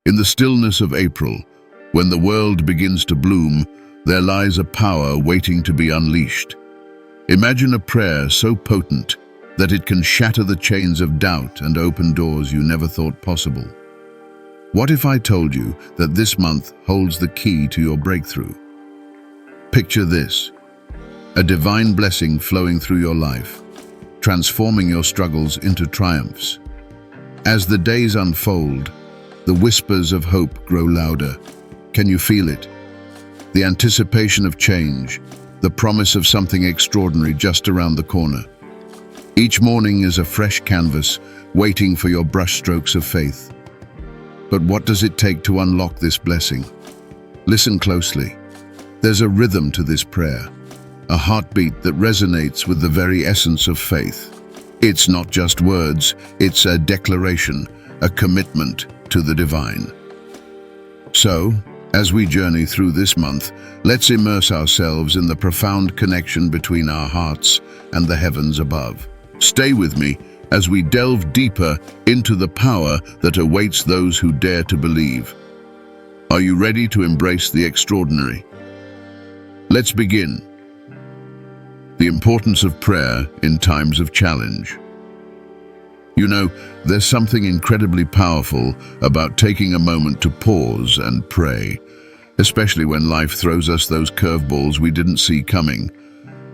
In the stillness of April, when the world begins to bloom, there lies a power waiting to be unleashed. Imagine a prayer so potent that it can shatter the chains of doubt and open doors you never thought possible. What if I told you that this month holds the key to your breakthrough? Picture this: a divine blessing flowing through your life, transforming your struggles into triumphs. As the days unfold, the whispers of hope grow louder. Can you feel it? The anticipation of change, the promise of something extraordinary just around the corner. Each morning is a fresh canvas waiting for your brushstrokes of faith. But what does it take to unlock this blessing? Listen closely. There's a rhythm to this prayer, a heartbeat that resonates with the very essence of faith. It's not just words, it's a declaration, a commitment to the divine. So, as we journey through this month, let's immerse ourselves in the profound connection between our hearts and the heavens above. Stay with me as we delve deeper into the power that awaits those who dare to believe. Are you ready to embrace the extraordinary? Let's begin. The importance of prayer in times of challenge. You know, there's something incredibly powerful about taking a moment to pause and pray, especially when life throws us those curveballs we didn't see coming.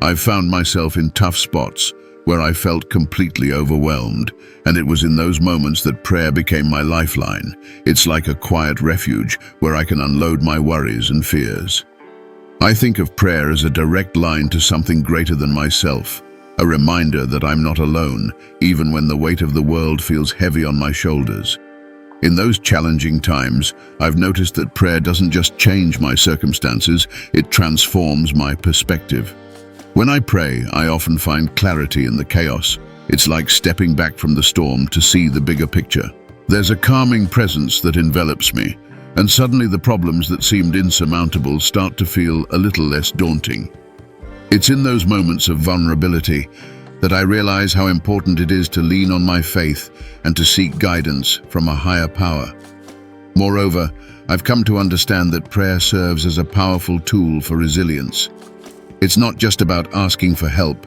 I've found myself in tough spots where I felt completely overwhelmed, and it was in those moments that prayer became my lifeline. It's like a quiet refuge where I can unload my worries and fears. I think of prayer as a direct line to something greater than myself, a reminder that I'm not alone, even when the weight of the world feels heavy on my shoulders. In those challenging times, I've noticed that prayer doesn't just change my circumstances, it transforms my perspective. When I pray, I often find clarity in the chaos. It's like stepping back from the storm to see the bigger picture. There's a calming presence that envelops me, and suddenly the problems that seemed insurmountable start to feel a little less daunting. It's in those moments of vulnerability that I realize how important it is to lean on my faith and to seek guidance from a higher power. Moreover, I've come to understand that prayer serves as a powerful tool for resilience. It's not just about asking for help,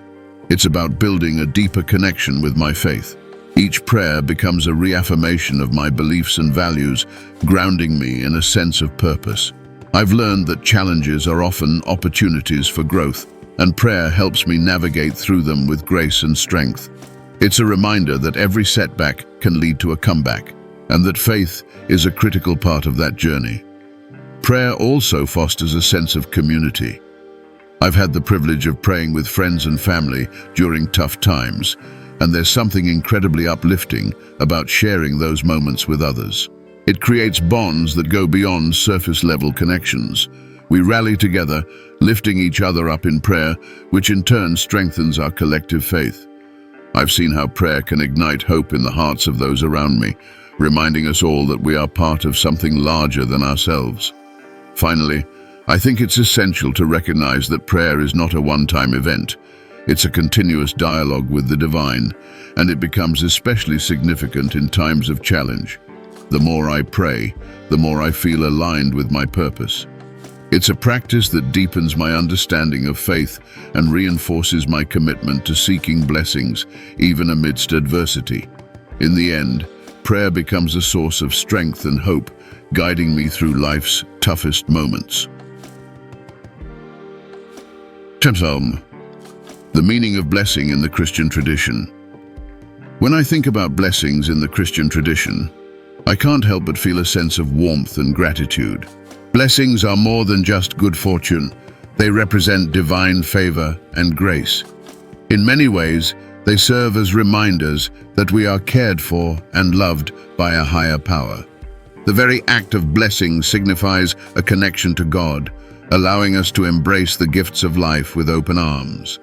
it's about building a deeper connection with my faith. Each prayer becomes a reaffirmation of my beliefs and values, grounding me in a sense of purpose. I've learned that challenges are often opportunities for growth, and prayer helps me navigate through them with grace and strength. It's a reminder that every setback can lead to a comeback, and that faith is a critical part of that journey. Prayer also fosters a sense of community. I've had the privilege of praying with friends and family during tough times, and there's something incredibly uplifting about sharing those moments with others. It creates bonds that go beyond surface-level connections. We rally together, lifting each other up in prayer, which in turn strengthens our collective faith. I've seen how prayer can ignite hope in the hearts of those around me, reminding us all that we are part of something larger than ourselves. Finally, I think it's essential to recognize that prayer is not a one-time event. It's a continuous dialogue with the divine, and it becomes especially significant in times of challenge. The more I pray, the more I feel aligned with my purpose. It's a practice that deepens my understanding of faith and reinforces my commitment to seeking blessings, even amidst adversity. In the end, prayer becomes a source of strength and hope, guiding me through life's toughest moments. The meaning of blessing in the Christian tradition. When I think about blessings in the Christian tradition, I can't help but feel a sense of warmth and gratitude. Blessings are more than just good fortune. They represent divine favor and grace. In many ways, they serve as reminders that we are cared for and loved by a higher power. The very act of blessing signifies a connection to God, allowing us to embrace the gifts of life with open arms.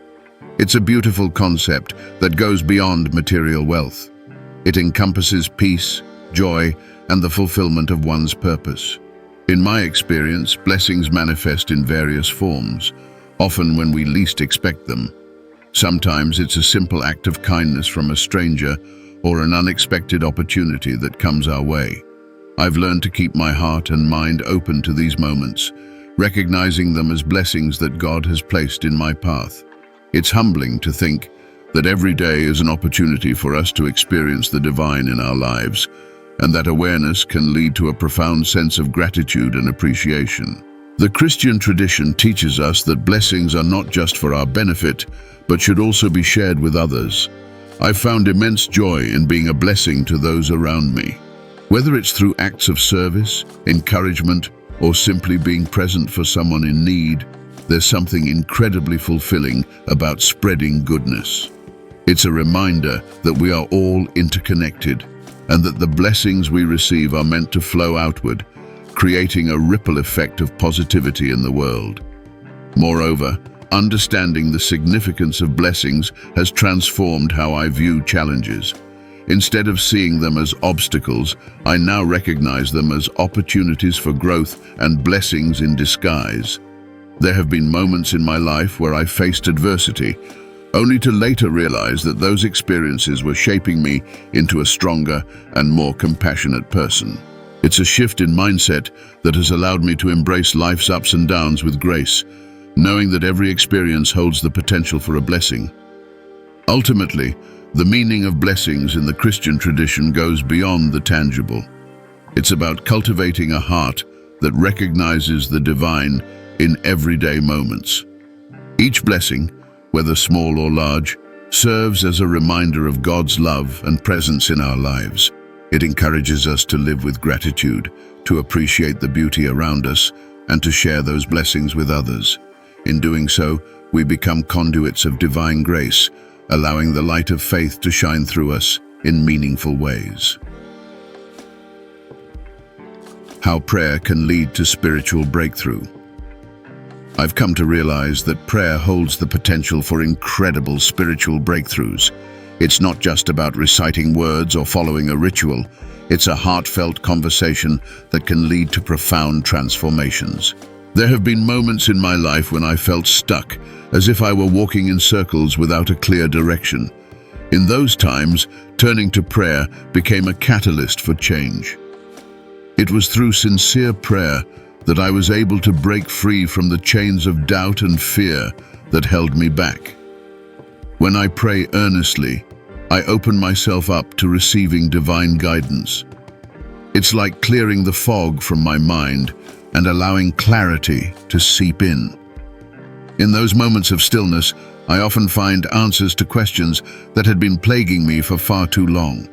It's a beautiful concept that goes beyond material wealth. It encompasses peace, joy, and the fulfillment of one's purpose. In my experience, blessings manifest in various forms, often when we least expect them. Sometimes it's a simple act of kindness from a stranger or an unexpected opportunity that comes our way. I've learned to keep my heart and mind open to these moments, recognizing them as blessings that God has placed in my path. It's humbling to think that every day is an opportunity for us to experience the divine in our lives, and that awareness can lead to a profound sense of gratitude and appreciation. The Christian tradition teaches us that blessings are not just for our benefit, but should also be shared with others. I've found immense joy in being a blessing to those around me. Whether it's through acts of service, encouragement, or simply being present for someone in need, there's something incredibly fulfilling about spreading goodness. It's a reminder that we are all interconnected, and that the blessings we receive are meant to flow outward, creating a ripple effect of positivity in the world. Moreover, understanding the significance of blessings has transformed how I view challenges. Instead of seeing them as obstacles, I now recognize them as opportunities for growth and blessings in disguise. There have been moments in my life where I faced adversity, only to later realize that those experiences were shaping me into a stronger and more compassionate person. It's a shift in mindset that has allowed me to embrace life's ups and downs with grace, knowing that every experience holds the potential for a blessing. Ultimately, the meaning of blessings in the Christian tradition goes beyond the tangible. It's about cultivating a heart that recognizes the divine in everyday moments. Each blessing, whether small or large, serves as a reminder of God's love and presence in our lives. It encourages us to live with gratitude, to appreciate the beauty around us, and to share those blessings with others. In doing so, we become conduits of divine grace, allowing the light of faith to shine through us in meaningful ways. How prayer can lead to spiritual breakthrough. I've come to realize that prayer holds the potential for incredible spiritual breakthroughs. It's not just about reciting words or following a ritual. It's a heartfelt conversation that can lead to profound transformations. There have been moments in my life when I felt stuck, as if I were walking in circles without a clear direction. In those times, turning to prayer became a catalyst for change. It was through sincere prayer that I was able to break free from the chains of doubt and fear that held me back. When I pray earnestly, I open myself up to receiving divine guidance. It's like clearing the fog from my mind and allowing clarity to seep in. In those moments of stillness, I often find answers to questions that had been plaguing me for far too long.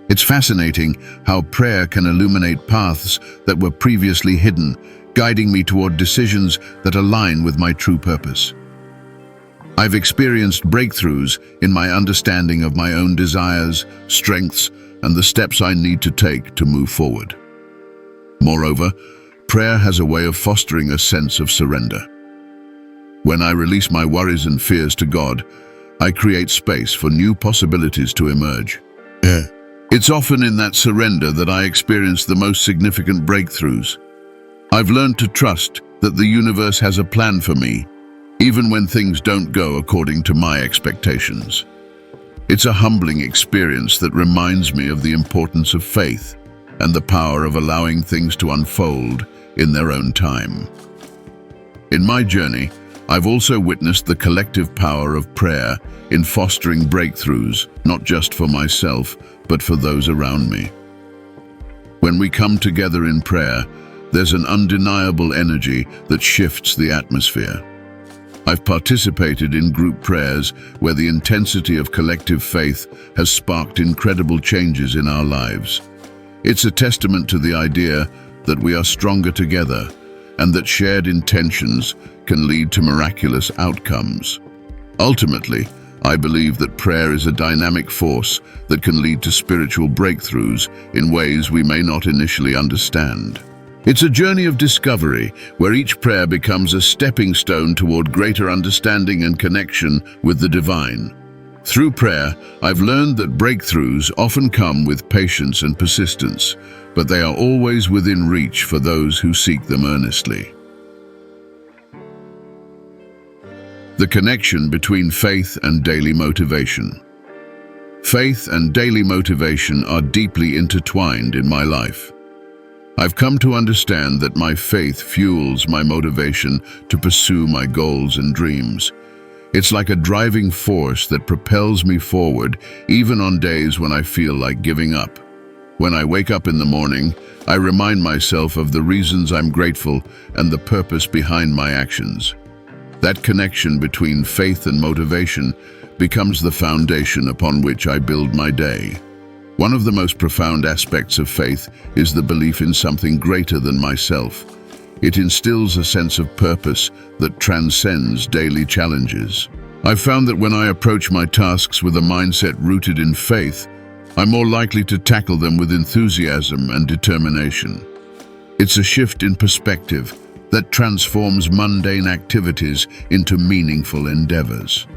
It's fascinating how prayer can illuminate paths that were previously hidden, guiding me toward decisions that align with my true purpose. I've experienced breakthroughs in my understanding of my own desires, strengths, and the steps I need to take to move forward. Moreover, prayer has a way of fostering a sense of surrender. When I release my worries and fears to God, I create space for new possibilities to emerge. It's often in that surrender that I experience the most significant breakthroughs. I've learned to trust that the universe has a plan for me, even when things don't go according to my expectations. It's a humbling experience that reminds me of the importance of faith and the power of allowing things to unfold in their own time. In my journey, I've also witnessed the collective power of prayer in fostering breakthroughs, not just for myself, but for those around me. When we come together in prayer, there's an undeniable energy that shifts the atmosphere. I've participated in group prayers where the intensity of collective faith has sparked incredible changes in our lives. It's a testament to the idea that we are stronger together and that shared intentions can lead to miraculous outcomes. Ultimately, I believe that prayer is a dynamic force that can lead to spiritual breakthroughs in ways we may not initially understand. It's a journey of discovery where each prayer becomes a stepping stone toward greater understanding and connection with the divine. Through prayer, I've learned that breakthroughs often come with patience and persistence, but they are always within reach for those who seek them earnestly. The connection between faith and daily motivation. Faith and daily motivation are deeply intertwined in my life. I've come to understand that my faith fuels my motivation to pursue my goals and dreams. It's like a driving force that propels me forward, even on days when I feel like giving up. When I wake up in the morning, I remind myself of the reasons I'm grateful and the purpose behind my actions. That connection between faith and motivation becomes the foundation upon which I build my day. One of the most profound aspects of faith is the belief in something greater than myself. It instills a sense of purpose that transcends daily challenges. I've found that when I approach my tasks with a mindset rooted in faith, I'm more likely to tackle them with enthusiasm and determination. It's a shift in perspective that transforms mundane activities into meaningful endeavors.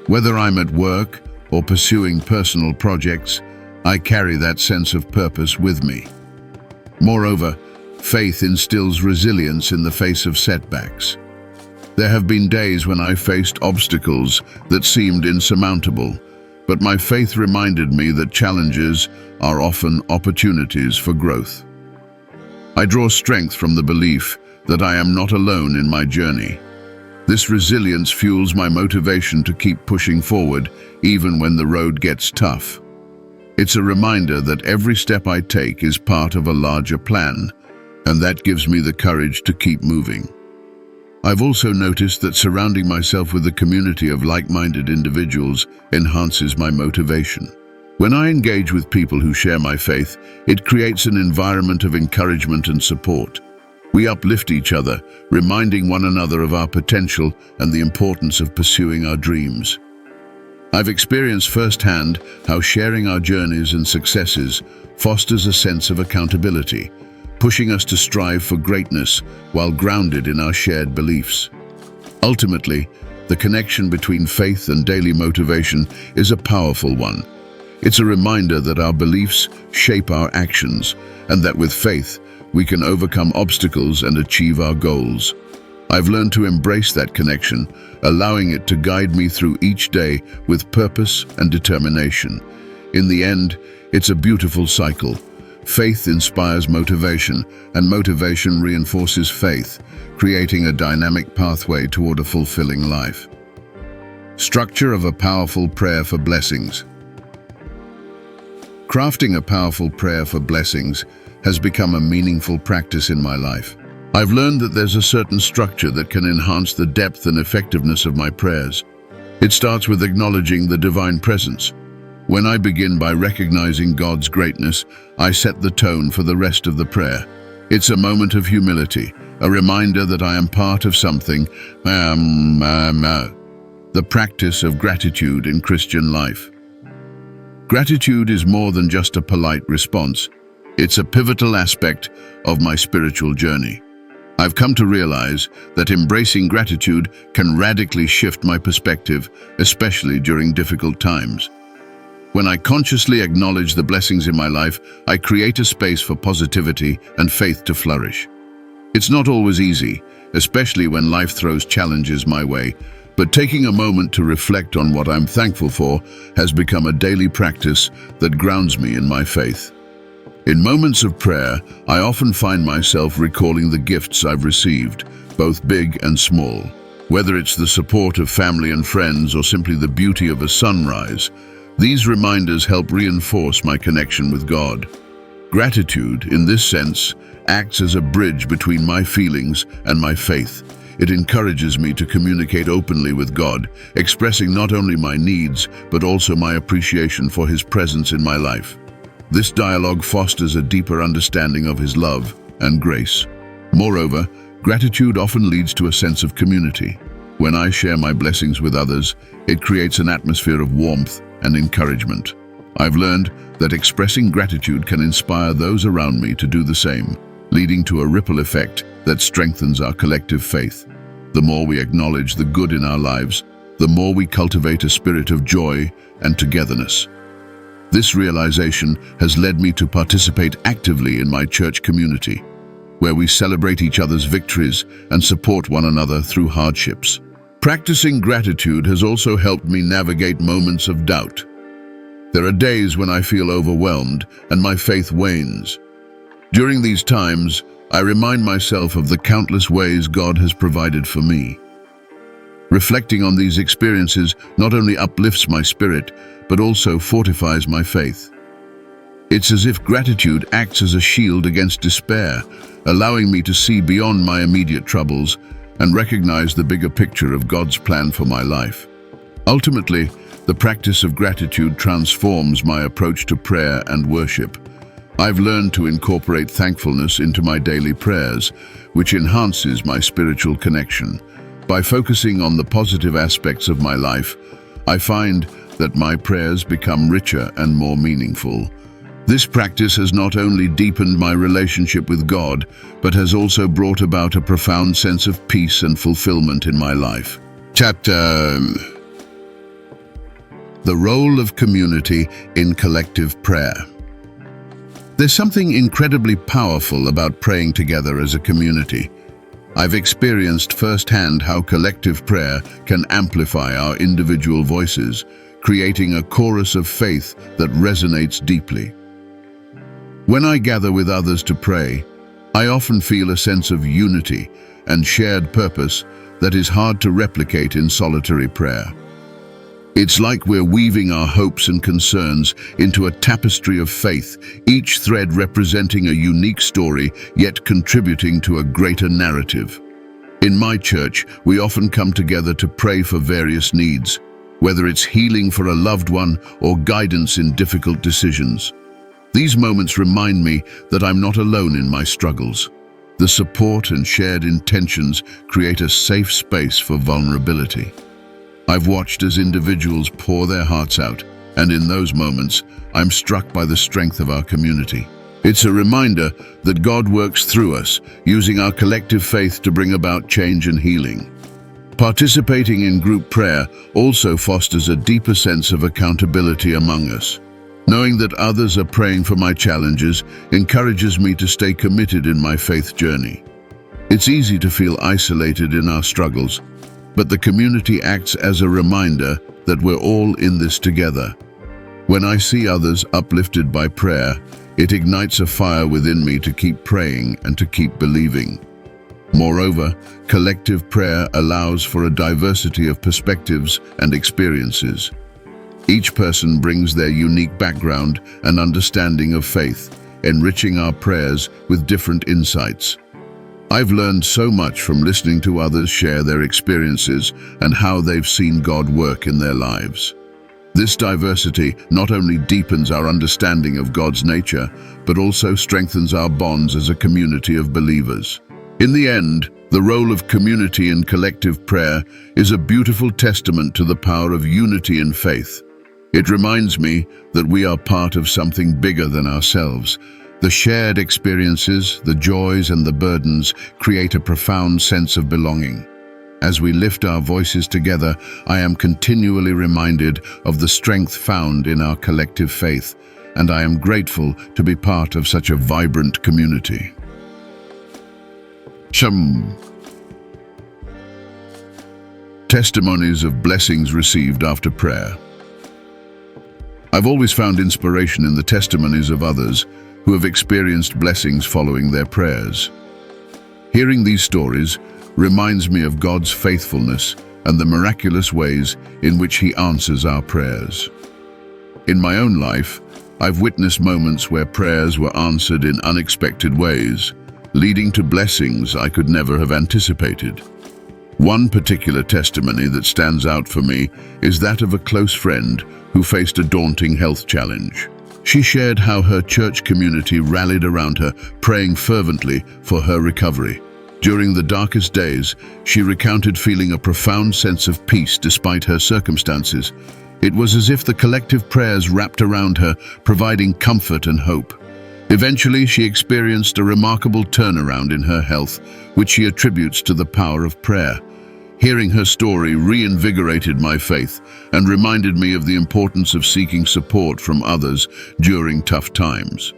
Whether I'm at work or pursuing personal projects, I carry that sense of purpose with me. Moreover, faith instills resilience in the face of setbacks. There have been days when I faced obstacles that seemed insurmountable, but my faith reminded me that challenges are often opportunities for growth. I draw strength from the belief that I am not alone in my journey. This resilience fuels my motivation to keep pushing forward, even when the road gets tough. It's a reminder that every step I take is part of a larger plan, and that gives me the courage to keep moving. I've also noticed that surrounding myself with a community of like-minded individuals enhances my motivation. When I engage with people who share my faith, it creates an environment of encouragement and support. We uplift each other, reminding one another of our potential and the importance of pursuing our dreams. I've experienced firsthand how sharing our journeys and successes fosters a sense of accountability, pushing us to strive for greatness while grounded in our shared beliefs. Ultimately, the connection between faith and daily motivation is a powerful one. It's a reminder that our beliefs shape our actions, and that with faith, we can overcome obstacles and achieve our goals. I've learned to embrace that connection, allowing it to guide me through each day with purpose and determination. In the end, it's a beautiful cycle. Faith inspires motivation, and motivation reinforces faith, creating a dynamic pathway toward a fulfilling life. Structure of a powerful prayer for blessings. Crafting a powerful prayer for blessings has become a meaningful practice in my life. I've learned that there's a certain structure that can enhance the depth and effectiveness of my prayers. It starts with acknowledging the divine presence. When I begin by recognizing God's greatness, I set the tone for the rest of the prayer. It's a moment of humility, a reminder that I am part of something. The practice of gratitude in Christian life. Gratitude is more than just a polite response. It's a pivotal aspect of my spiritual journey. I've come to realize that embracing gratitude can radically shift my perspective, especially during difficult times. When I consciously acknowledge the blessings in my life, I create a space for positivity and faith to flourish. It's not always easy, especially when life throws challenges my way, but taking a moment to reflect on what I'm thankful for has become a daily practice that grounds me in my faith. In moments of prayer, I often find myself recalling the gifts I've received, both big and small. Whether it's the support of family and friends or simply the beauty of a sunrise, these reminders help reinforce my connection with God. Gratitude, in this sense, acts as a bridge between my feelings and my faith. It encourages me to communicate openly with God, expressing not only my needs, but also my appreciation for His presence in my life. This dialogue fosters a deeper understanding of His love and grace. Moreover, gratitude often leads to a sense of community. When I share my blessings with others, it creates an atmosphere of warmth and encouragement. I've learned that expressing gratitude can inspire those around me to do the same, leading to a ripple effect that strengthens our collective faith. The more we acknowledge the good in our lives, the more we cultivate a spirit of joy and togetherness. This realization has led me to participate actively in my church community, where we celebrate each other's victories and support one another through hardships. Practicing gratitude has also helped me navigate moments of doubt. There are days when I feel overwhelmed and my faith wanes. During these times, I remind myself of the countless ways God has provided for me. Reflecting on these experiences not only uplifts my spirit, but also fortifies my faith. It's as if gratitude acts as a shield against despair, allowing me to see beyond my immediate troubles and recognize the bigger picture of God's plan for my life. Ultimately, the practice of gratitude transforms my approach to prayer and worship. I've learned to incorporate thankfulness into my daily prayers, which enhances my spiritual connection. By focusing on the positive aspects of my life, I find that my prayers become richer and more meaningful. This practice has not only deepened my relationship with God, but has also brought about a profound sense of peace and fulfillment in my life. The role of community in collective prayer. There's something incredibly powerful about praying together as a community. I've experienced firsthand how collective prayer can amplify our individual voices, creating a chorus of faith that resonates deeply. When I gather with others to pray, I often feel a sense of unity and shared purpose that is hard to replicate in solitary prayer. It's like we're weaving our hopes and concerns into a tapestry of faith, each thread representing a unique story, yet contributing to a greater narrative. In my church, we often come together to pray for various needs, whether it's healing for a loved one or guidance in difficult decisions. These moments remind me that I'm not alone in my struggles. The support and shared intentions create a safe space for vulnerability. I've watched as individuals pour their hearts out, and in those moments, I'm struck by the strength of our community. It's a reminder that God works through us, using our collective faith to bring about change and healing. Participating in group prayer also fosters a deeper sense of accountability among us. Knowing that others are praying for my challenges encourages me to stay committed in my faith journey. It's easy to feel isolated in our struggles, but the community acts as a reminder that we're all in this together. When I see others uplifted by prayer, it ignites a fire within me to keep praying and to keep believing. Moreover, collective prayer allows for a diversity of perspectives and experiences. Each person brings their unique background and understanding of faith, enriching our prayers with different insights. I've learned so much from listening to others share their experiences and how they've seen God work in their lives. This diversity not only deepens our understanding of God's nature, but also strengthens our bonds as a community of believers. In the end, the role of community in collective prayer is a beautiful testament to the power of unity in faith. It reminds me that we are part of something bigger than ourselves. The shared experiences, the joys and the burdens create a profound sense of belonging. As we lift our voices together, I am continually reminded of the strength found in our collective faith, and I am grateful to be part of such a vibrant community. Testimonies of blessings received after prayer. I've always found inspiration in the testimonies of others who have experienced blessings following their prayers. Hearing these stories reminds me of God's faithfulness and the miraculous ways in which He answers our prayers. In my own life, I've witnessed moments where prayers were answered in unexpected ways, leading to blessings I could never have anticipated. One particular testimony that stands out for me is that of a close friend who faced a daunting health challenge. She shared how her church community rallied around her, praying fervently for her recovery. During the darkest days, she recounted feeling a profound sense of peace despite her circumstances. It was as if the collective prayers wrapped around her, providing comfort and hope. Eventually, she experienced a remarkable turnaround in her health, which she attributes to the power of prayer. Hearing her story reinvigorated my faith and reminded me of the importance of seeking support from others during tough times.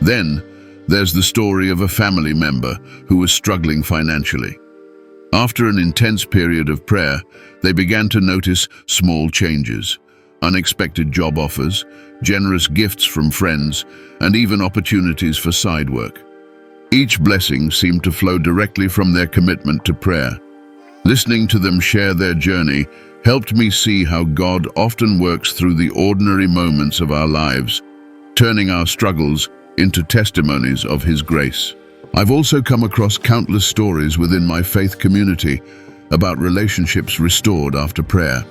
Then, there's the story of a family member who was struggling financially. After an intense period of prayer, they began to notice small changes. unexpected job offers, generous gifts from friends, and even opportunities for side work. Each blessing seemed to flow directly from their commitment to prayer. Listening to them share their journey helped me see how God often works through the ordinary moments of our lives, turning our struggles into testimonies of His grace. I've also come across countless stories within my faith community about relationships restored after prayer.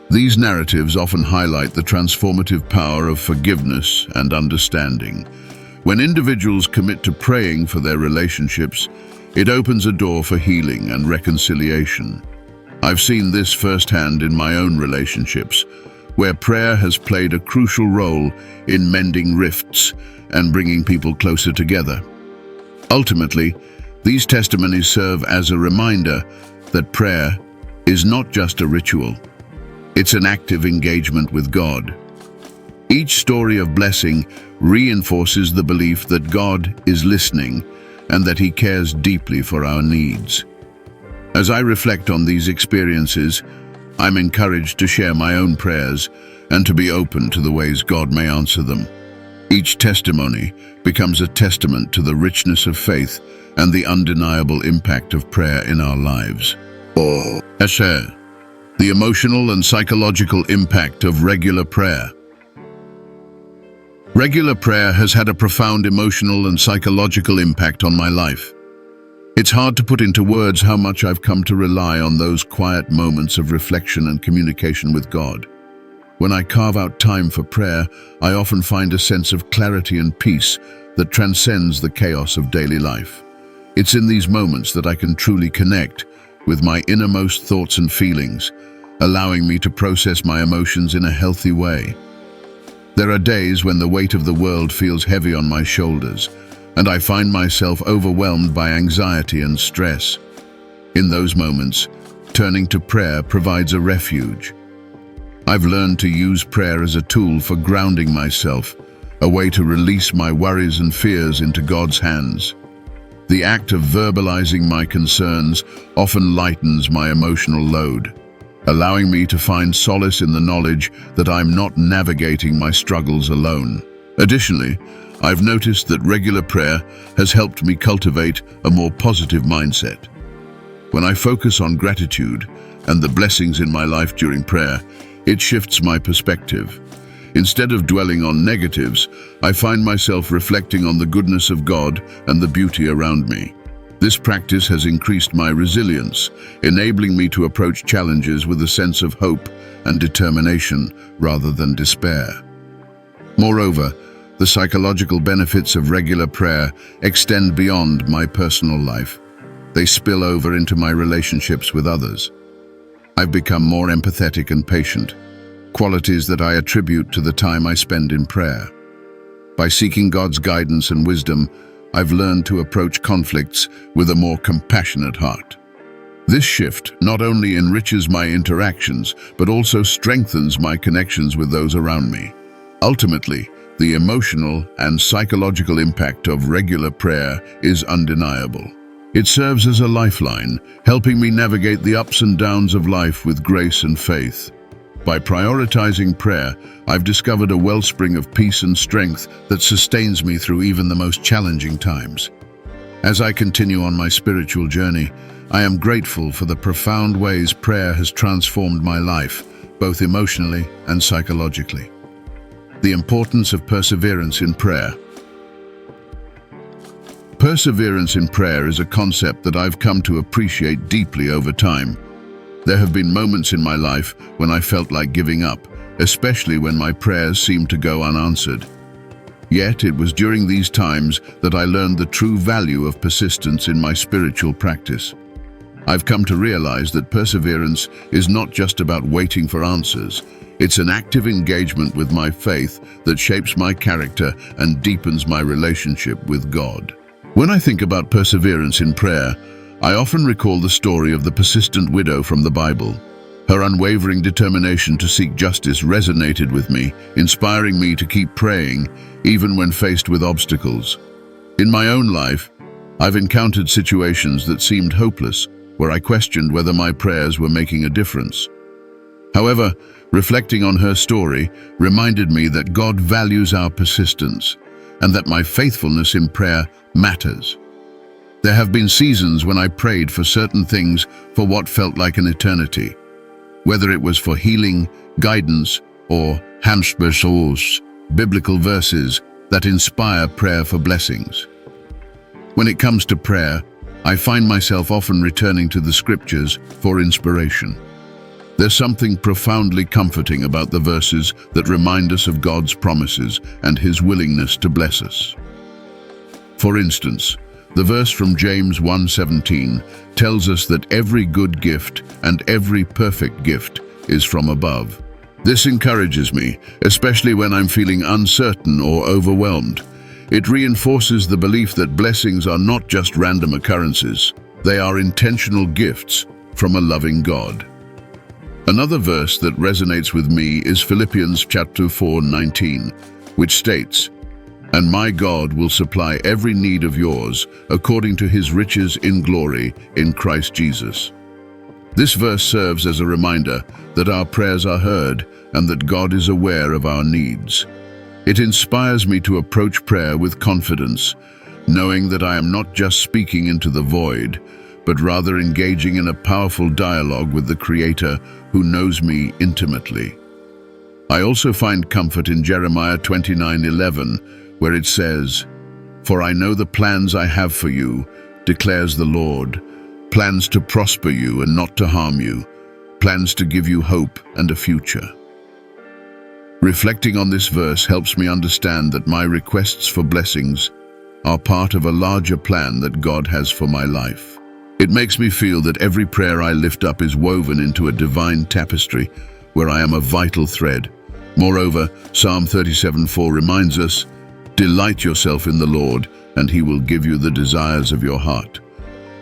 These narratives often highlight the transformative power of forgiveness and understanding. When individuals commit to praying for their relationships, it opens a door for healing and reconciliation. I've seen this firsthand in my own relationships, where prayer has played a crucial role in mending rifts and bringing people closer together. Ultimately, these testimonies serve as a reminder that prayer is not just a ritual. It's an active engagement with God. Each story of blessing reinforces the belief that God is listening and that He cares deeply for our needs. As I reflect on these experiences, I'm encouraged to share my own prayers and to be open to the ways God may answer them. Each testimony becomes a testament to the richness of faith and the undeniable impact of prayer in our lives. The emotional and psychological impact of regular prayer. Regular prayer has had a profound emotional and psychological impact on my life. It's hard to put into words how much I've come to rely on those quiet moments of reflection and communication with God. When I carve out time for prayer, I often find a sense of clarity and peace that transcends the chaos of daily life. It's in these moments that I can truly connect with my innermost thoughts and feelings, allowing me to process my emotions in a healthy way. There are days when the weight of the world feels heavy on my shoulders, and I find myself overwhelmed by anxiety and stress. In those moments, turning to prayer provides a refuge. I've learned to use prayer as a tool for grounding myself, a way to release my worries and fears into God's hands. The act of verbalizing my concerns often lightens my emotional load, allowing me to find solace in the knowledge that I'm not navigating my struggles alone. Additionally, I've noticed that regular prayer has helped me cultivate a more positive mindset. When I focus on gratitude and the blessings in my life during prayer, it shifts my perspective. Instead of dwelling on negatives, I find myself reflecting on the goodness of God and the beauty around me. This practice has increased my resilience, enabling me to approach challenges with a sense of hope and determination rather than despair. Moreover, the psychological benefits of regular prayer extend beyond my personal life. They spill over into my relationships with others. I've become more empathetic and patient, qualities that I attribute to the time I spend in prayer. By seeking God's guidance and wisdom, I've learned to approach conflicts with a more compassionate heart. This shift not only enriches my interactions, but also strengthens my connections with those around me. Ultimately, the emotional and psychological impact of regular prayer is undeniable. It serves as a lifeline, helping me navigate the ups and downs of life with grace and faith. By prioritizing prayer, I've discovered a wellspring of peace and strength that sustains me through even the most challenging times. As I continue on my spiritual journey, I am grateful for the profound ways prayer has transformed my life, both emotionally and psychologically. The importance of perseverance in prayer. Perseverance in prayer is a concept that I've come to appreciate deeply over time. There have been moments in my life when I felt like giving up, especially when my prayers seemed to go unanswered. Yet it was during these times that I learned the true value of persistence in my spiritual practice. I've come to realize that perseverance is not just about waiting for answers. It's an active engagement with my faith that shapes my character and deepens my relationship with God. When I think about perseverance in prayer, I often recall the story of the persistent widow from the Bible. Her unwavering determination to seek justice resonated with me, inspiring me to keep praying, even when faced with obstacles. In my own life, I've encountered situations that seemed hopeless, where I questioned whether my prayers were making a difference. However, reflecting on her story reminded me that God values our persistence and that my faithfulness in prayer matters. There have been seasons when I prayed for certain things for what felt like an eternity, whether it was for healing, guidance, or hamspers, biblical verses that inspire prayer for blessings. When it comes to prayer, I find myself often returning to the scriptures for inspiration. There's something profoundly comforting about the verses that remind us of God's promises and His willingness to bless us. For instance, the verse from James 1:17 tells us that every good gift and every perfect gift is from above. This encourages me, especially when I'm feeling uncertain or overwhelmed. It reinforces the belief that blessings are not just random occurrences. They are intentional gifts from a loving God. Another verse that resonates with me is Philippians chapter 4:19, which states, "And my God will supply every need of yours according to His riches in glory in Christ Jesus." This verse serves as a reminder that our prayers are heard and that God is aware of our needs. It inspires me to approach prayer with confidence, knowing that I am not just speaking into the void, but rather engaging in a powerful dialogue with the Creator who knows me intimately. I also find comfort in Jeremiah 29:11, where it says, "For I know the plans I have for you, declares the Lord, plans to prosper you and not to harm you, plans to give you hope and a future." Reflecting on this verse helps me understand that my requests for blessings are part of a larger plan that God has for my life. It makes me feel that every prayer I lift up is woven into a divine tapestry where I am a vital thread. Moreover, Psalm 37:4 reminds us, "Delight yourself in the Lord, and He will give you the desires of your heart."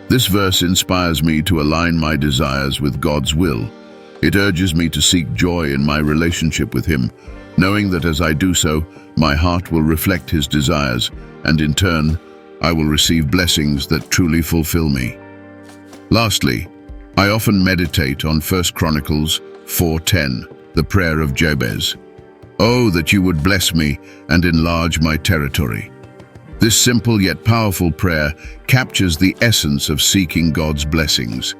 This verse inspires me to align my desires with God's will. It urges me to seek joy in my relationship with Him, knowing that as I do so, my heart will reflect His desires, and in turn, I will receive blessings that truly fulfill me. Lastly, I often meditate on 1 Chronicles 4:10, the prayer of Jabez. "Oh, that you would bless me and enlarge my territory." This simple yet powerful prayer captures the essence of seeking God's blessings.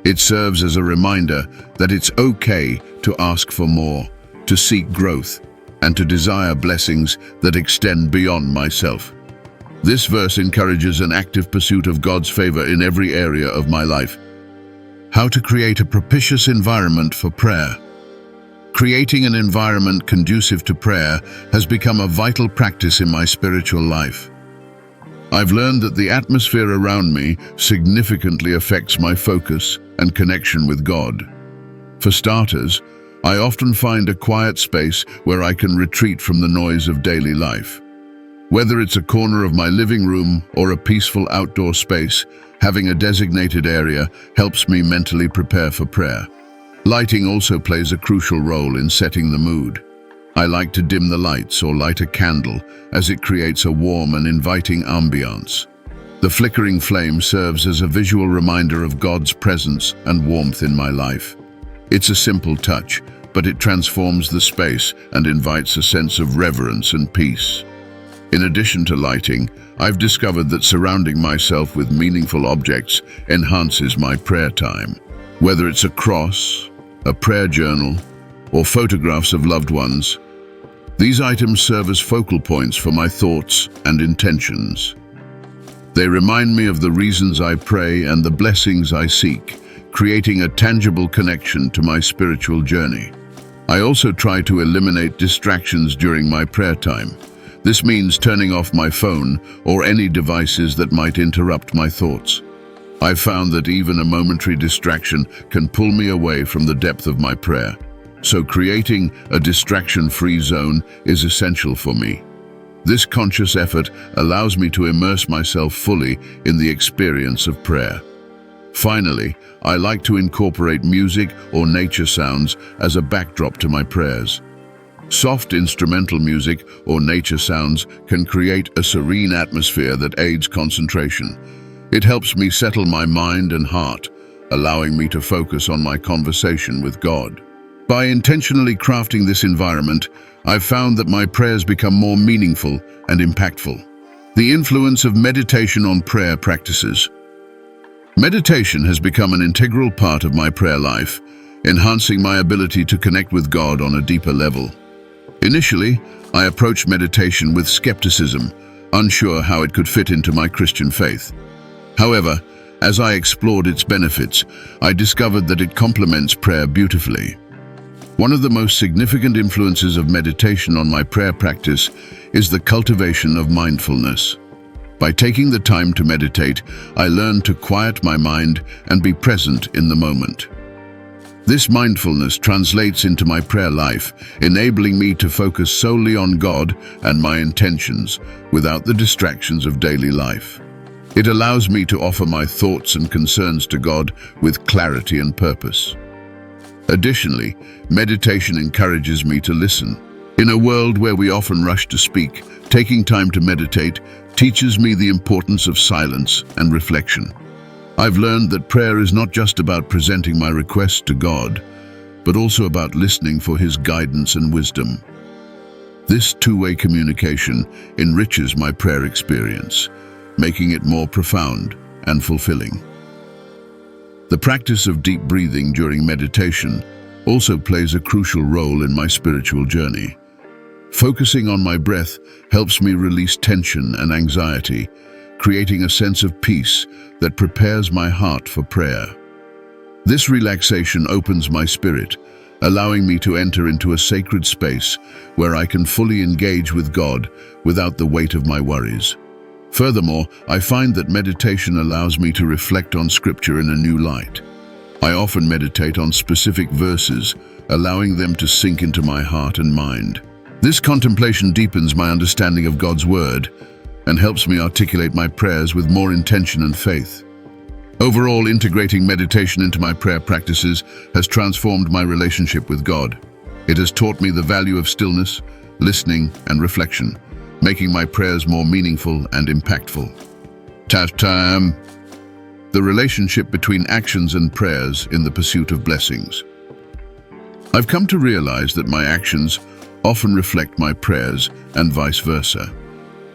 It serves as a reminder that it's okay to ask for more, to seek growth, and to desire blessings that extend beyond myself. This verse encourages an active pursuit of God's favor in every area of my life. How to create a propitious environment for prayer. Creating an environment conducive to prayer has become a vital practice in my spiritual life. I've learned that the atmosphere around me significantly affects my focus and connection with God. For starters, I often find a quiet space where I can retreat from the noise of daily life. Whether it's a corner of my living room or a peaceful outdoor space, having a designated area helps me mentally prepare for prayer. Lighting also plays a crucial role in setting the mood. I like to dim the lights or light a candle as it creates a warm and inviting ambiance. The flickering flame serves as a visual reminder of God's presence and warmth in my life. It's a simple touch, but it transforms the space and invites a sense of reverence and peace. In addition to lighting, I've discovered that surrounding myself with meaningful objects enhances my prayer time. Whether it's a cross, a prayer journal, or photographs of loved ones, these items serve as focal points for my thoughts and intentions. They remind me of the reasons I pray and the blessings I seek, creating a tangible connection to my spiritual journey. I also try to eliminate distractions during my prayer time. This means turning off my phone or any devices that might interrupt my thoughts. I've found that even a momentary distraction can pull me away from the depth of my prayer. So creating a distraction-free zone is essential for me. This conscious effort allows me to immerse myself fully in the experience of prayer. Finally, I like to incorporate music or nature sounds as a backdrop to my prayers. Soft instrumental music or nature sounds can create a serene atmosphere that aids concentration. It helps me settle my mind and heart, allowing me to focus on my conversation with God. By intentionally crafting this environment, I've found that my prayers become more meaningful and impactful. The influence of meditation on prayer practices. Meditation has become an integral part of my prayer life, enhancing my ability to connect with God on a deeper level. Initially, I approached meditation with skepticism, unsure how it could fit into my Christian faith. However, as I explored its benefits, I discovered that it complements prayer beautifully. One of the most significant influences of meditation on my prayer practice is the cultivation of mindfulness. By taking the time to meditate, I learn to quiet my mind and be present in the moment. This mindfulness translates into my prayer life, enabling me to focus solely on God and my intentions without the distractions of daily life. It allows me to offer my thoughts and concerns to God with clarity and purpose. Additionally, meditation encourages me to listen. In a world where we often rush to speak, taking time to meditate teaches me the importance of silence and reflection. I've learned that prayer is not just about presenting my requests to God, but also about listening for His guidance and wisdom. This two-way communication enriches my prayer experience, making it more profound and fulfilling. The practice of deep breathing during meditation also plays a crucial role in my spiritual journey. Focusing on my breath helps me release tension and anxiety, creating a sense of peace that prepares my heart for prayer. This relaxation opens my spirit, allowing me to enter into a sacred space where I can fully engage with God without the weight of my worries. Furthermore, I find that meditation allows me to reflect on Scripture in a new light. I often meditate on specific verses, allowing them to sink into my heart and mind. This contemplation deepens my understanding of God's Word and helps me articulate my prayers with more intention and faith. Overall, integrating meditation into my prayer practices has transformed my relationship with God. It has taught me the value of stillness, listening, and reflection, making my prayers more meaningful and impactful. The relationship between actions and prayers in the pursuit of blessings. I've come to realize that my actions often reflect my prayers and vice versa.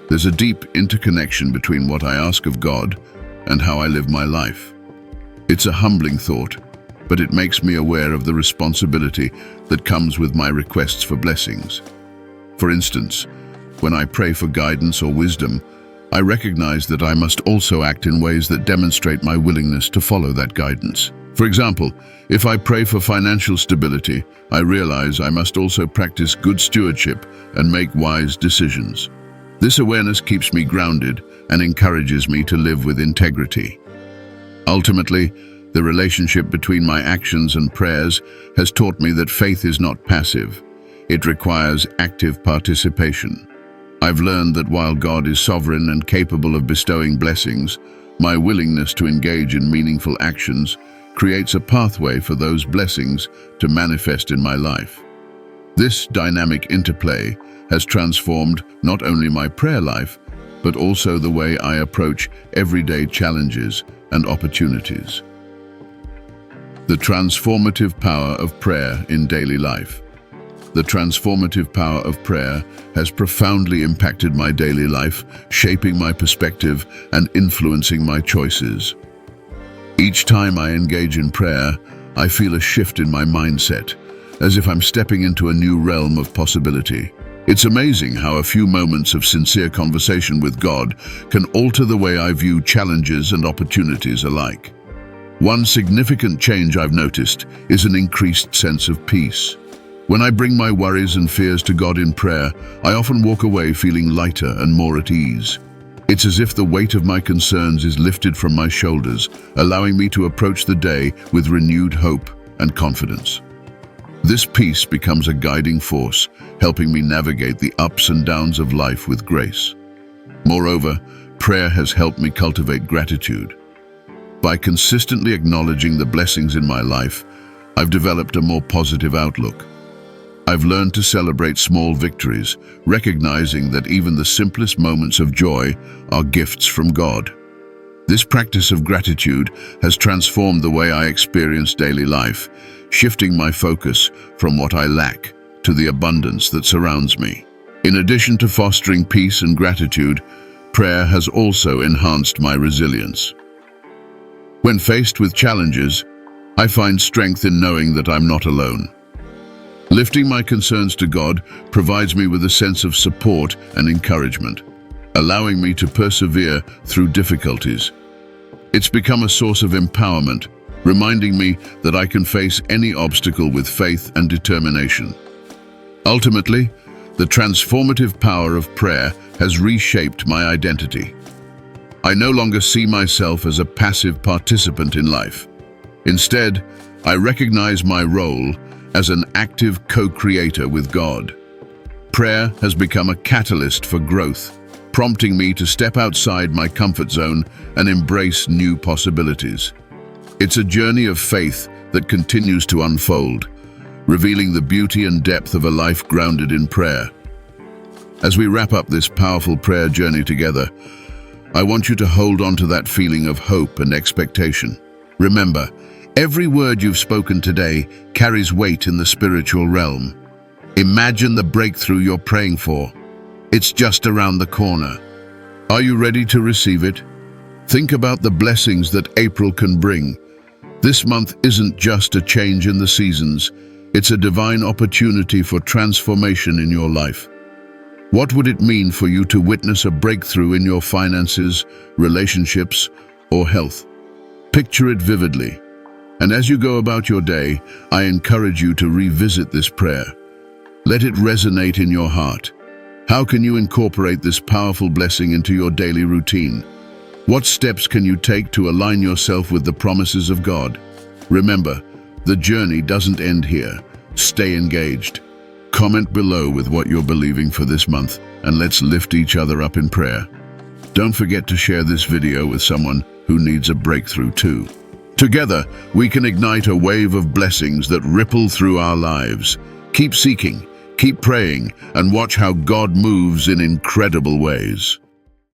There's a deep interconnection between what I ask of God and how I live my life. It's a humbling thought, but it makes me aware of the responsibility that comes with my requests for blessings. For instance, when I pray for guidance or wisdom, I recognize that I must also act in ways that demonstrate my willingness to follow that guidance. For example, if I pray for financial stability, I realize I must also practice good stewardship and make wise decisions. This awareness keeps me grounded and encourages me to live with integrity. Ultimately, the relationship between my actions and prayers has taught me that faith is not passive. It requires active participation. I've learned that while God is sovereign and capable of bestowing blessings, my willingness to engage in meaningful actions creates a pathway for those blessings to manifest in my life. This dynamic interplay has transformed not only my prayer life, but also the way I approach everyday challenges and opportunities. The transformative power of prayer in daily life. The transformative power of prayer has profoundly impacted my daily life, shaping my perspective and influencing my choices. Each time I engage in prayer, I feel a shift in my mindset, as if I'm stepping into a new realm of possibility. It's amazing how a few moments of sincere conversation with God can alter the way I view challenges and opportunities alike. One significant change I've noticed is an increased sense of peace. When I bring my worries and fears to God in prayer, I often walk away feeling lighter and more at ease. It's as if the weight of my concerns is lifted from my shoulders, allowing me to approach the day with renewed hope and confidence. This peace becomes a guiding force, helping me navigate the ups and downs of life with grace. Moreover, prayer has helped me cultivate gratitude. By consistently acknowledging the blessings in my life, I've developed a more positive outlook. I've learned to celebrate small victories, recognizing that even the simplest moments of joy are gifts from God. This practice of gratitude has transformed the way I experience daily life, shifting my focus from what I lack to the abundance that surrounds me. In addition to fostering peace and gratitude, prayer has also enhanced my resilience. When faced with challenges, I find strength in knowing that I'm not alone. Lifting my concerns to God provides me with a sense of support and encouragement, allowing me to persevere through difficulties. It's become a source of empowerment, reminding me that I can face any obstacle with faith and determination. Ultimately, the transformative power of prayer has reshaped my identity. I no longer see myself as a passive participant in life. Instead, I recognize my role as an active co-creator with God. Prayer has become a catalyst for growth, prompting me to step outside my comfort zone and embrace new possibilities. It's a journey of faith that continues to unfold, revealing the beauty and depth of a life grounded in prayer. As we wrap up this powerful prayer journey together, I want you to hold on to that feeling of hope and expectation. Remember, every word you've spoken today carries weight in the spiritual realm. Imagine the breakthrough you're praying for. It's just around the corner. Are you ready to receive it? Think about the blessings that April can bring. This month isn't just a change in the seasons, it's a divine opportunity for transformation in your life. What would it mean for you to witness a breakthrough in your finances, relationships, or health? Picture it vividly. And as you go about your day, I encourage you to revisit this prayer. Let it resonate in your heart. How can you incorporate this powerful blessing into your daily routine? What steps can you take to align yourself with the promises of God? Remember, the journey doesn't end here. Stay engaged. Comment below with what you're believing for this month, and let's lift each other up in prayer. Don't forget to share this video with someone who needs a breakthrough too. Together, we can ignite a wave of blessings that ripple through our lives. Keep seeking, keep praying, and watch how God moves in incredible ways.